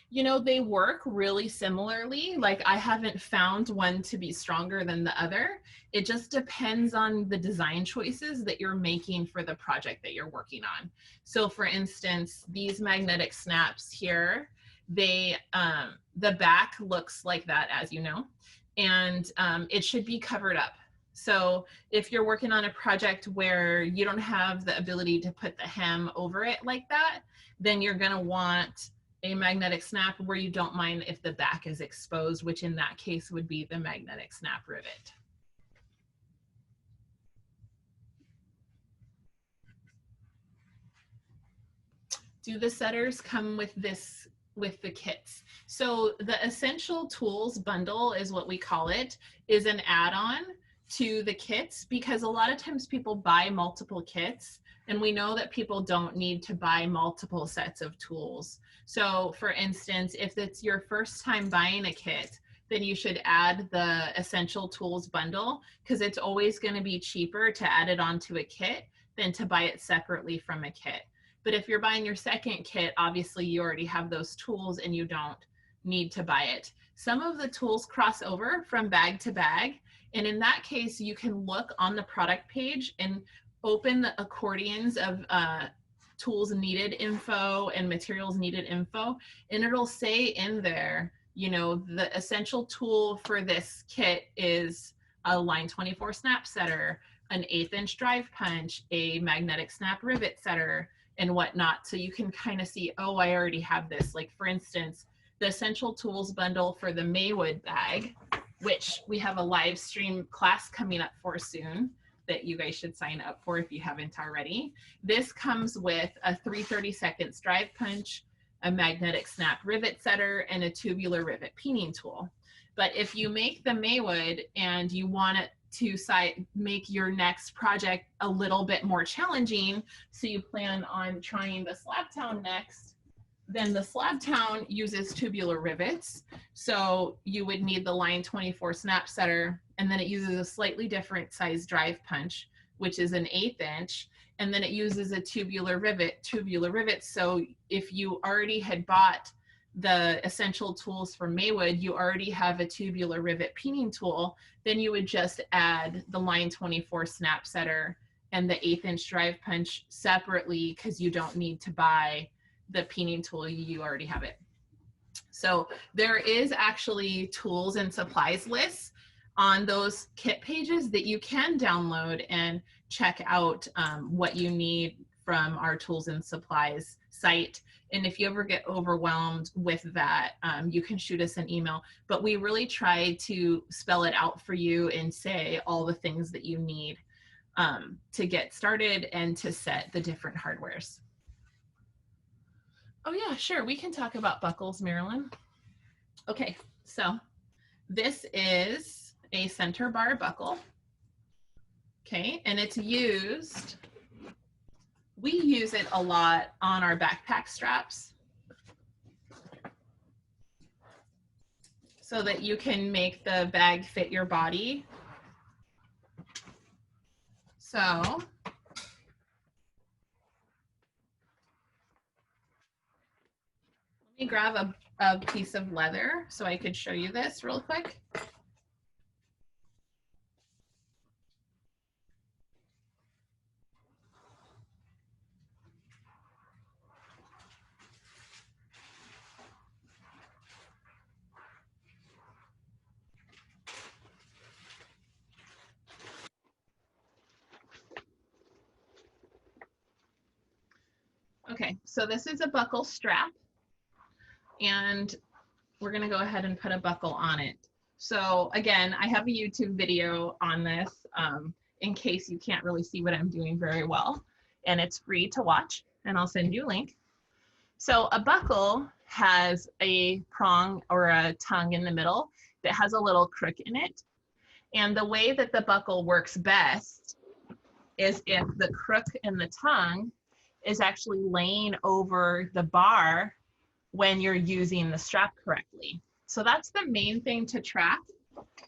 You know, they work really similarly. Like, I haven't found one to be stronger than the other. It just depends on the design choices that you're making for the project that you're working on. So for instance, these magnetic snaps here, the back looks like that, as you know, and it should be covered up. So if you're working on a project where you don't have the ability to put the hem over it like that, then you're gonna want a magnetic snap where you don't mind if the back is exposed, which in that case would be the magnetic snap rivet. Do the setters come with the kits? So the Essential Tools bundle is what we call it, is an add-on to the kits, because a lot of times people buy multiple kits, and we know that people don't need to buy multiple sets of tools. So for instance, if it's your first time buying a kit, then you should add the Essential Tools bundle, because it's always going to be cheaper to add it onto a kit than to buy it separately from a kit. But if you're buying your second kit, obviously you already have those tools and you don't need to buy it. Some of the tools cross over from bag to bag, and in that case, you can look on the product page and open the accordions of tools needed info and materials needed info, and it'll say in there, you know, the essential tool for this kit is a line 24 snap setter, an 1/8 inch drive punch, a magnetic snap rivet setter, and whatnot. So you can kind of see, oh, I already have this. Like for instance, the Essential Tools bundle for the Maywood bag, which we have a live stream class coming up for soon that you guys should sign up for if you haven't already. This comes with a 3/32 drive punch, a magnetic snap rivet setter, and a tubular rivet peening tool. But if you make the Maywood and you want it to make your next project a little bit more challenging, so you plan on trying the Slabtown next, then the Slabtown uses tubular rivets. So you would need the line 24 snap setter, and then it uses a slightly different size drive punch, which is an 1/8 inch, and then it uses a tubular rivet. So if you already had bought the Essential Tools for Maywood, you already have a tubular rivet peening tool, then you would just add the line 24 snap setter and the 1/8 inch drive punch separately, because you don't need to buy the peening tool, you already have it. So there is actually tools and supplies lists on those kit pages that you can download and check out what you need from our tools and supplies site. And if you ever get overwhelmed with that, you can shoot us an email. But we really try to spell it out for you and say all the things that you need to get started and to set the different hardwares. Oh yeah, sure, we can talk about buckles, Marilyn. Okay, so this is a center bar buckle. Okay, and it's used We use it a lot on our backpack straps so that you can make the bag fit your body. So let me grab a piece of leather so I could show you this real quick. Okay, so this is a buckle strap, and we're gonna go ahead and put a buckle on it. So again, I have a YouTube video on this in case you can't really see what I'm doing very well, and it's free to watch, and I'll send you a link. So a buckle has a prong or a tongue in the middle that has a little crook in it. And the way that the buckle works best is if the crook in the tongue is actually laying over the bar when you're using the strap correctly. So that's the main thing to track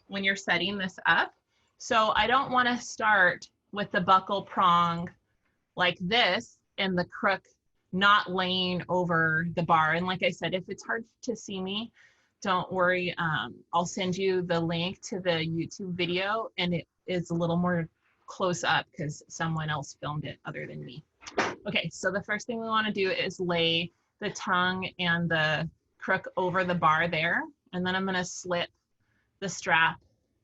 when you're setting this up. So I don't want to start with the buckle prong like this and the crook not laying over the bar. And like I said, if it's hard to see me, don't worry. I'll send you the link to the YouTube video, and it is a little more close up because someone else filmed it other than me. Okay, so the first thing we want to do is lay the tongue and the crook over the bar there. And then I'm going to slip the strap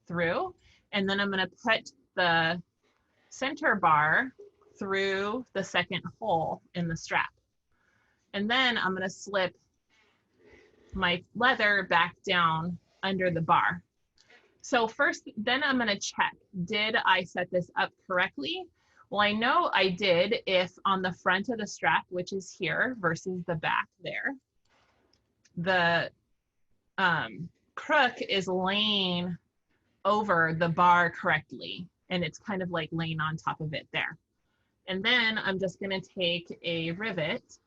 through. And then I'm going to put the center bar through the second hole in the strap. And then I'm going to slip my leather back down under the bar. So first, then I'm going to check, did I set this up correctly? Well, I know I did if on the front of the strap, which is here versus the back there, the crook is laying over the bar correctly, and it's kind of like laying on top of it there. And then I'm just going to take a rivet,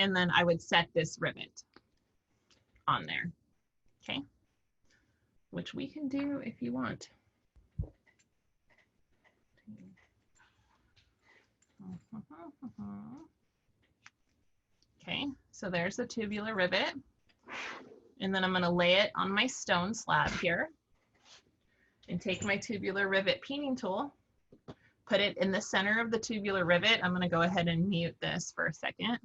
and then I would set this rivet on there, okay? Which we can do if you want. Okay, so there's the tubular rivet. And then I'm going to lay it on my stone slab here and take my tubular rivet peening tool, put it in the center of the tubular rivet. I'm going to go ahead and mute this for a second.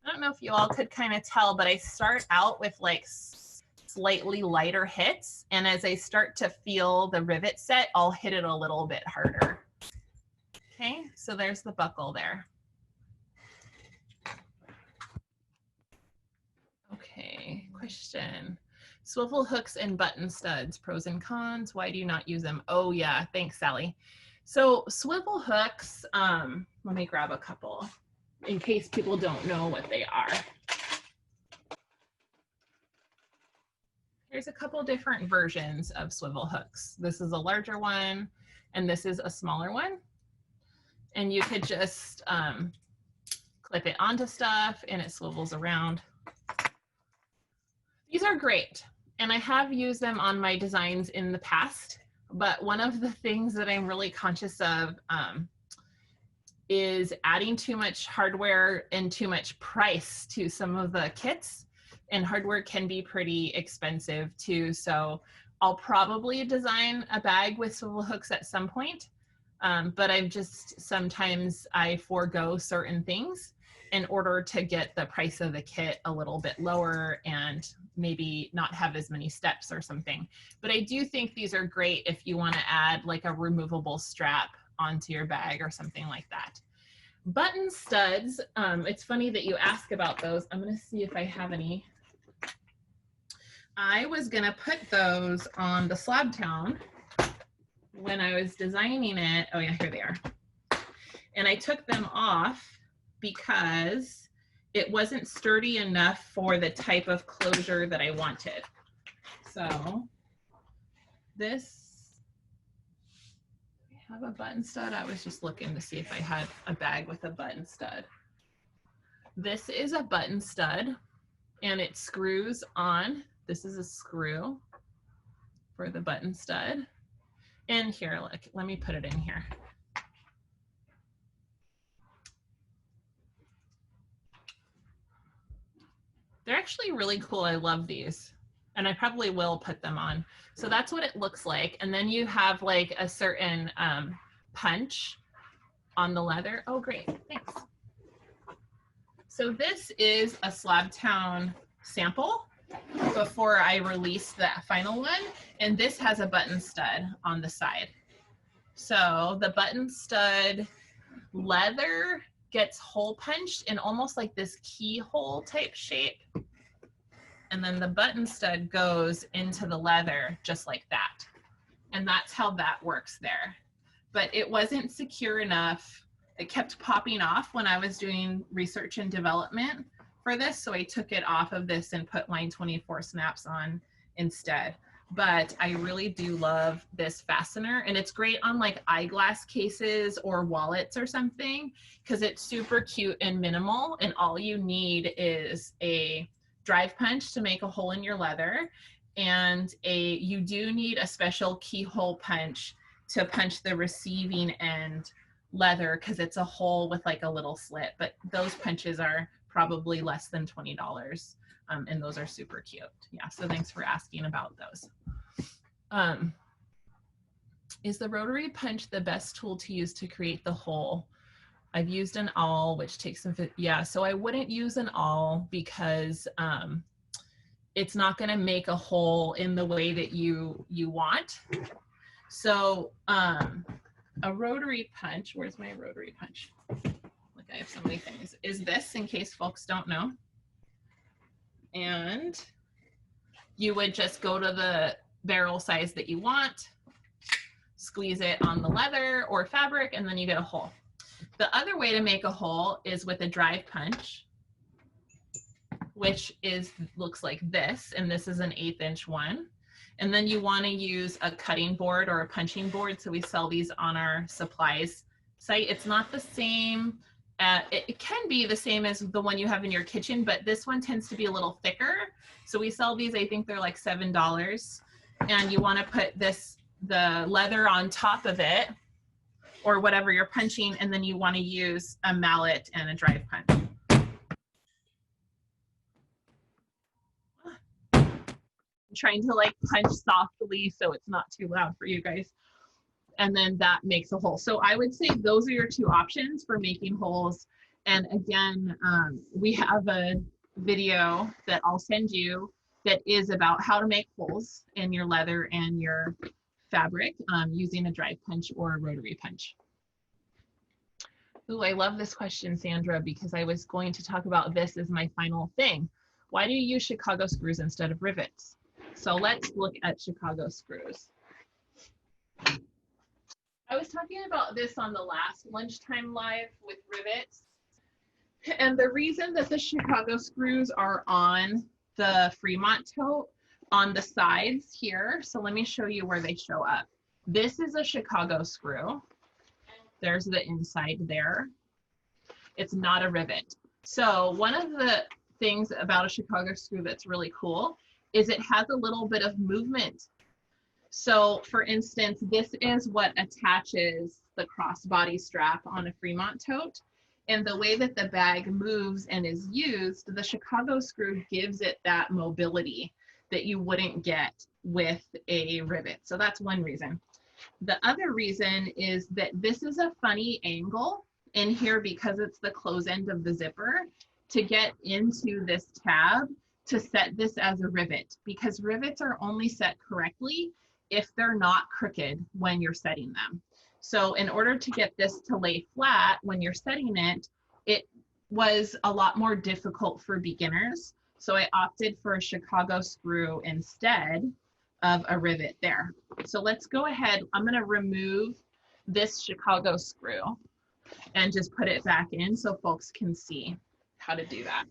I don't know if you all could kind of tell, but I start out with like slightly lighter hits. And as I start to feel the rivet set, I'll hit it a little bit harder. Okay, so there's the buckle there. Okay, question. Swivel hooks and button studs, pros and cons. Why do you not use them? Oh yeah, thanks, Sally. So swivel hooks, let me grab a couple in case people don't know what they are. There's a couple different versions of swivel hooks. This is a larger one, and this is a smaller one. And you could just clip it onto stuff, and it swivels around. These are great, and I have used them on my designs in the past, but one of the things that I'm really conscious of is adding too much hardware and too much price to some of the kits, and hardware can be pretty expensive too. So I'll probably design a bag with swivel hooks at some point, but sometimes I forego certain things in order to get the price of the kit a little bit lower and maybe not have as many steps or something. But I do think these are great if you want to add like a removable strap onto your bag or something like that. Button studs, it's funny that you ask about those. I'm going to see if I have any. I was going to put those on the slab town when I was designing it. Oh yeah, here they are. And I took them off because it wasn't sturdy enough for the type of closure that I wanted. So this, I have a button stud. I was just looking to see if I had a bag with a button stud. This is a button stud and it screws on. This is a screw for the button stud. And here, look, let me put it in here. They're actually really cool. I love these. And I probably will put them on. So that's what it looks like. And then you have like a certain punch on the leather. Oh, great, thanks. So this is a Slabtown sample before I released that final one. And this has a button stud on the side. So the button stud leather gets hole punched in almost like this keyhole type shape. And then the button stud goes into the leather just like that. And that's how that works there. But it wasn't secure enough. It kept popping off when I was doing research and development for this. So I took it off of this and put line 24 snaps on instead. But I really do love this fastener, and it's great on like eyeglass cases or wallets or something because it's super cute and minimal, and all you need is a drive punch to make a hole in your leather, and you do need a special keyhole punch to punch the receiving end leather because it's a hole with like a little slit, but those punches are probably less than $20. And those are super cute. Yeah, so thanks for asking about those. Is the rotary punch the best tool to use to create the hole? I've used an awl, which takes some, yeah, so I wouldn't use an awl because it's not gonna make a hole in the way that you want. So a rotary punch, where's my rotary punch? Look, I have so many things. Is this, in case folks don't know. And you would just go to the barrel size that you want, squeeze it on the leather or fabric, and then you get a hole. The other way to make a hole is with a drive punch, which looks like this, and this is an 1/8 inch one. And then you want to use a cutting board or a punching board. So we sell these on our supplies site. It's not the same. It can be the same as the one you have in your kitchen, but this one tends to be a little thicker. So we sell these, I think they're like $7. And you want to put the leather on top of it or whatever you're punching, and then you want to use a mallet and a drive punch. I'm trying to like punch softly so it's not too loud for you guys. And then that makes a hole. So I would say those are your two options for making holes. And again, we have a video that I'll send you that is about how to make holes in your leather and your fabric using a drive punch or a rotary punch. Ooh, I love this question, Sandra, because I was going to talk about this as my final thing. Why do you use Chicago screws instead of rivets? So let's look at Chicago screws. I was talking about this on the last Lunchtime Live with rivets. And the reason that the Chicago screws are on the Fremont tote on the sides here. So let me show you where they show up. This is a Chicago screw. There's the inside there. It's not a rivet. So one of the things about a Chicago screw that's really cool is it has a little bit of movement. So for instance, this is what attaches the crossbody strap on a Fremont tote. And the way that the bag moves and is used, the Chicago screw gives it that mobility that you wouldn't get with a rivet. So that's one reason. The other reason is that this is a funny angle in here because it's the close end of the zipper to get into this tab to set this as a rivet, because rivets are only set correctly if they're not crooked when you're setting them. So in order to get this to lay flat when you're setting it, it was a lot more difficult for beginners. So I opted for a Chicago screw instead of a rivet there. So let's go ahead. I'm going to remove this Chicago screw. and just put it back in so folks can see how to do that.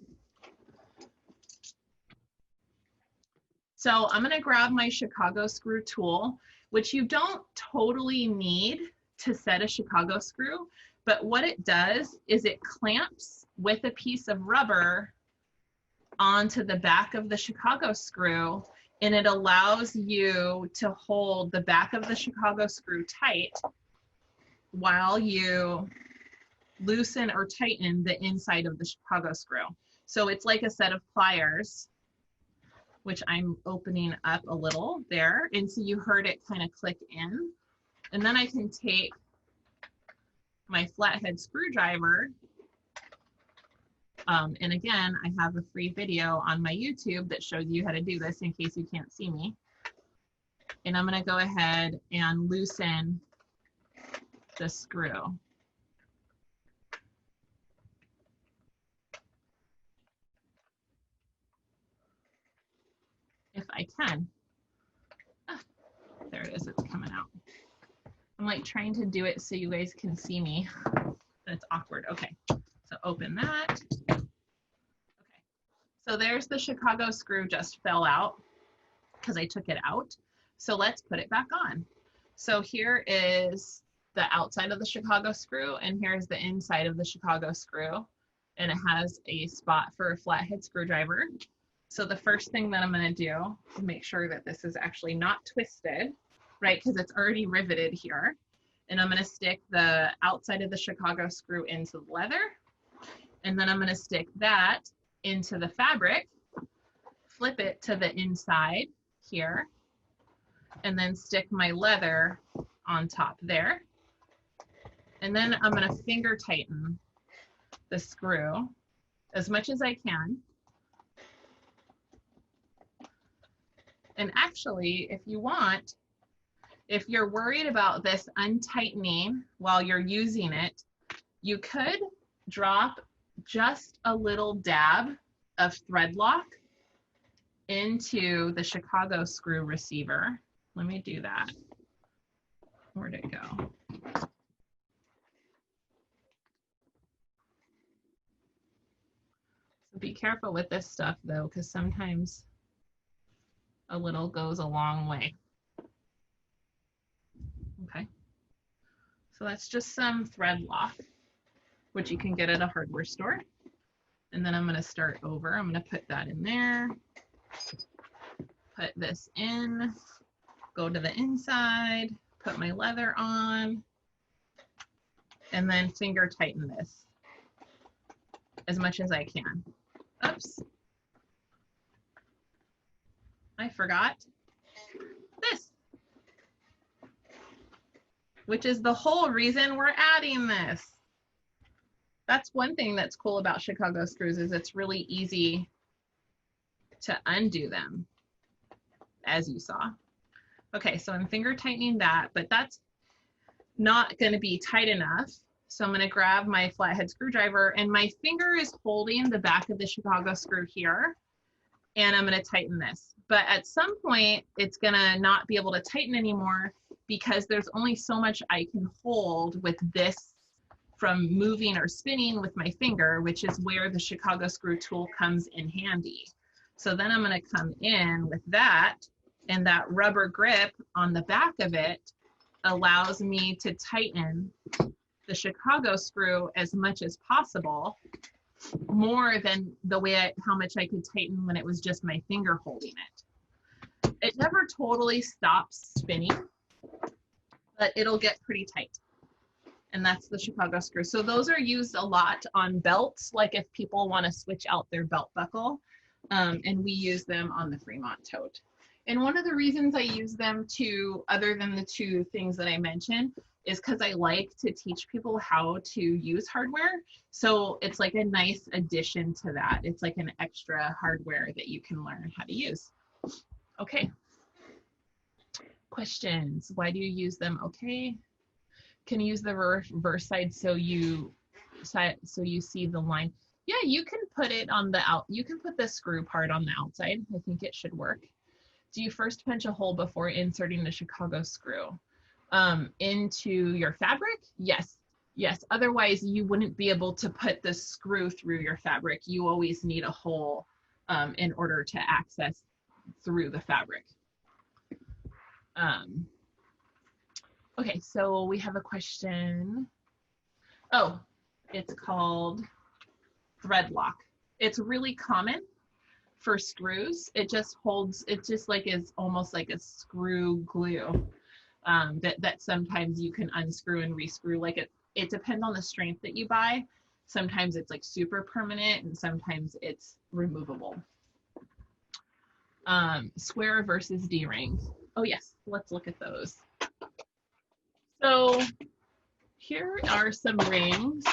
So I'm going to grab my Chicago screw tool, which you don't totally need to set a Chicago screw, but what it does is it clamps with a piece of rubber onto the back of the Chicago screw, and it allows you to hold the back of the Chicago screw tight while you loosen or tighten the inside of the Chicago screw. So it's like a set of pliers, which I'm opening up a little there. And so you heard it kind of click in. And then I can take my flathead screwdriver. And again, I have a free video on my YouTube that shows you how to do this in case you can't see me. And I'm gonna go ahead and loosen the screw. If I can. Ah, there it is, it's coming out. I'm like trying to do it so you guys can see me. It's awkward. Okay, so open that. Okay, so there's the Chicago screw just fell out because I took it out. So let's put it back on. So here is the outside of the Chicago screw, and here's the inside of the Chicago screw. And it has a spot for a flathead screwdriver. So the first thing that I'm going to do is make sure that this is actually not twisted, right? Because it's already riveted here. And I'm going to stick the outside of the Chicago screw into the leather. And then I'm going to stick that into the fabric, flip it to the inside here, and then stick my leather on top there. And then I'm going to finger tighten the screw as much as I can. And actually, if you want, if you're worried about this untightening while you're using it, you could drop just a little dab of thread lock into the Chicago screw receiver. Let me do that. Where'd it go? So be careful with this stuff though, because sometimes a little goes a long way. Okay, so that's just some thread lock, which you can get at a hardware store. And then I'm going to start over. I'm going to put that in there, put this in, go to the inside, put my leather on, and then finger tighten this as much as I can. Oops. I forgot this, which is the whole reason we're adding this. That's one thing that's cool about Chicago screws is it's really easy to undo them, as you saw. Okay, so I'm finger tightening that, but that's not going to be tight enough. So I'm going to grab my flathead screwdriver, and my finger is holding the back of the Chicago screw here, and I'm going to tighten this. But at some point, it's going to not be able to tighten anymore because there's only so much I can hold with this from moving or spinning with my finger, which is where the Chicago screw tool comes in handy. So then I'm going to come in with that, and that rubber grip on the back of it allows me to tighten the Chicago screw as much as possible, more than the way how much I could tighten when it was just my finger holding it. It never totally stops spinning, but it'll get pretty tight. And that's the Chicago screw. So those are used a lot on belts, like if people want to switch out their belt buckle, and we use them on the Fremont tote. And one of the reasons I use them too, other than the two things that I mentioned, is because I like to teach people how to use hardware. So it's like a nice addition to that. It's like an extra hardware that you can learn how to use. Okay. Questions? Why do you use them? Okay. Can you use the reverse side so you see the line? Yeah, you can put it on the out. You can put the screw part on the outside. I think it should work. Do you first punch a hole before inserting the Chicago screw into your fabric? Yes, Yes, otherwise you wouldn't be able to put the screw through your fabric. You always need a hole in order to access through the fabric. Okay, so we have a question. Oh, it's called thread lock. It's really common for screws. It just holds, it just like is almost like a screw glue that sometimes you can unscrew and rescrew. Like it depends on the strength that you buy. Sometimes it's like super permanent and sometimes it's removable. Square versus D-ring. Oh yes, let's look at those. So here are some rings.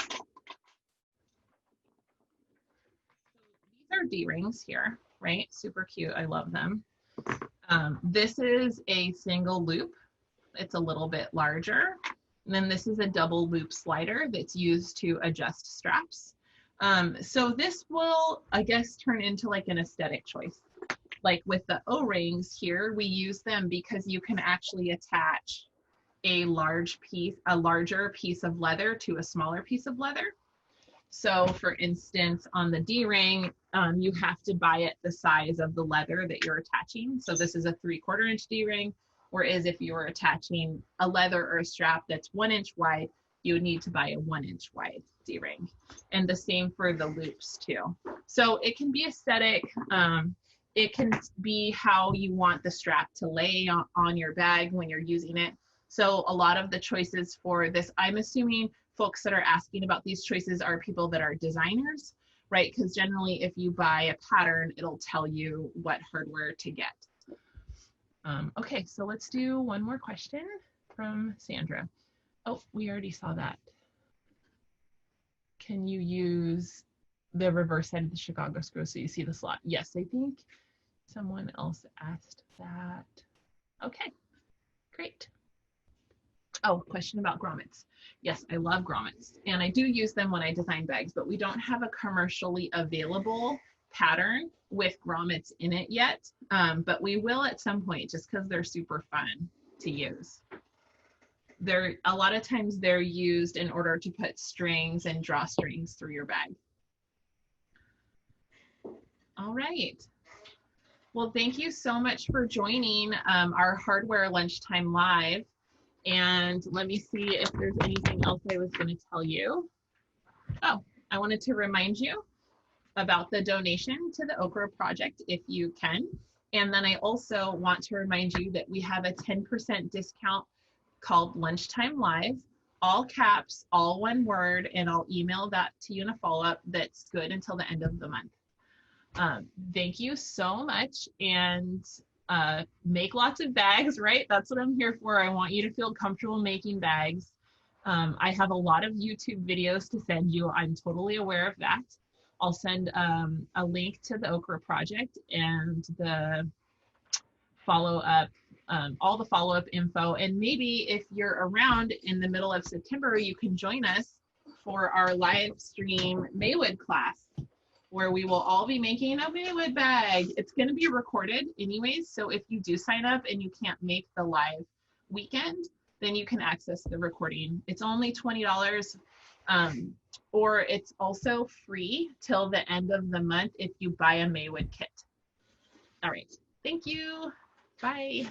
These are D-rings here, right? Super cute, I love them. This is a single loop. It's a little bit larger. And then this is a double loop slider that's used to adjust straps. So this will, I guess, turn into like an aesthetic choice. Like with the O-rings here, we use them because you can actually attach a larger piece of leather to a smaller piece of leather. So for instance, on the D-ring, you have to buy it the size of the leather that you're attaching. So this is a 3/4 inch D-ring, whereas if you were attaching a leather or a strap that's 1 inch wide, you would need to buy a 1 inch wide D-ring. And the same for the loops too. So it can be aesthetic. It can be how you want the strap to lay on your bag when you're using it. So a lot of the choices for this, I'm assuming folks that are asking about these choices are people that are designers, right? Because generally if you buy a pattern, it'll tell you what hardware to get. Okay, so let's do one more question from Sandra. Oh, we already saw that. Can you use the reverse side of the Chicago screw so you see the slot? Yes, I think someone else asked that. Okay, great. Oh, question about grommets. Yes, I love grommets, and I do use them when I design bags, but we don't have a commercially available pattern with grommets in it yet, but we will at some point just because they're super fun to use. A lot of times they're used in order to put strings and drawstrings through your bag. All right. Well, thank you so much for joining our Hardware Lunchtime Live. And let me see if there's anything else I was going to tell you. Oh, I wanted to remind you about the donation to the Okra Project if you can. And then I also want to remind you that we have a 10% discount called Lunchtime Live, all caps, all one word, and I'll email that to you in a follow-up that's good until the end of the month. Thank you so much, and make lots of bags, right? That's what I'm here for. I want you to feel comfortable making bags. I have a lot of YouTube videos to send you. I'm totally aware of that. I'll send a link to the Okra Project and the follow-up, all the follow-up info. And maybe if you're around in the middle of September, you can join us for our live stream Maywood class, where we will all be making a Maywood bag. It's going to be recorded anyways, so if you do sign up and you can't make the live weekend, then you can access the recording. It's only $20, or it's also free till the end of the month if you buy a Maywood kit. All right, thank you. Bye.